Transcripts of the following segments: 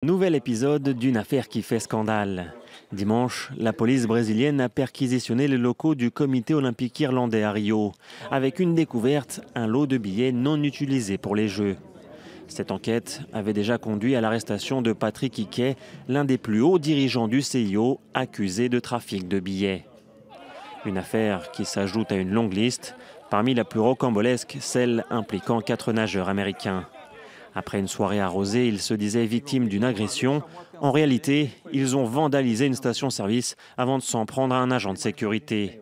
Nouvel épisode d'une affaire qui fait scandale. Dimanche, la police brésilienne a perquisitionné les locaux du comité olympique irlandais à Rio, avec une découverte, un lot de billets non utilisés pour les Jeux. Cette enquête avait déjà conduit à l'arrestation de Patrick Hickey, l'un des plus hauts dirigeants du CIO, accusé de trafic de billets. Une affaire qui s'ajoute à une longue liste, parmi la plus rocambolesque, celle impliquant 4 nageurs américains. Après une soirée arrosée, ils se disaient victimes d'une agression. En réalité, ils ont vandalisé une station-service avant de s'en prendre à un agent de sécurité.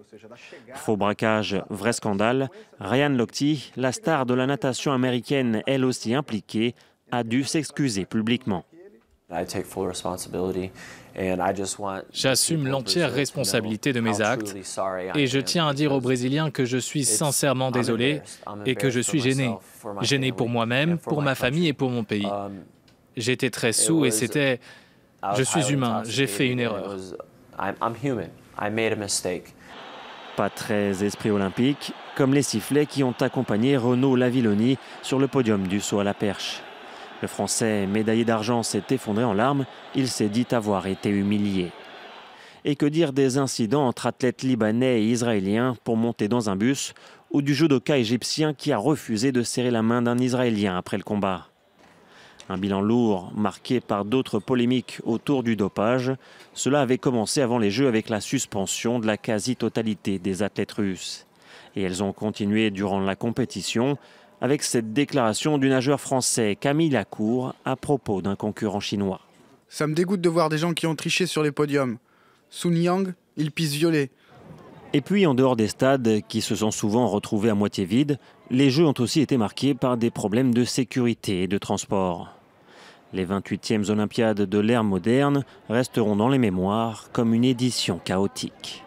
Faux braquage, vrai scandale. Ryan Lochte, la star de la natation américaine, elle aussi impliquée, a dû s'excuser publiquement. J'assume l'entière responsabilité de mes actes et je tiens à dire aux Brésiliens que je suis sincèrement désolé et que je suis gêné. Gêné pour moi-même, pour ma famille et pour mon pays. J'étais très saoul et c'était... Je suis humain, j'ai fait une erreur. Pas très esprit olympique, comme les sifflets qui ont accompagné Renaud Lavilloni sur le podium du saut à la perche. Le Français, médaillé d'argent, s'est effondré en larmes. Il s'est dit avoir été humilié. Et que dire des incidents entre athlètes libanais et israéliens pour monter dans un bus, ou du judoka égyptien qui a refusé de serrer la main d'un Israélien après le combat. Un bilan lourd, marqué par d'autres polémiques autour du dopage. Cela avait commencé avant les Jeux avec la suspension de la quasi-totalité des athlètes russes. Et elles ont continué durant la compétition, avec cette déclaration du nageur français Camille Lacour à propos d'un concurrent chinois. Ça me dégoûte de voir des gens qui ont triché sur les podiums. Sun Yang, il pisse violet. Et puis, en dehors des stades, qui se sont souvent retrouvés à moitié vides, les Jeux ont aussi été marqués par des problèmes de sécurité et de transport. Les 28e Olympiades de l'ère moderne resteront dans les mémoires comme une édition chaotique.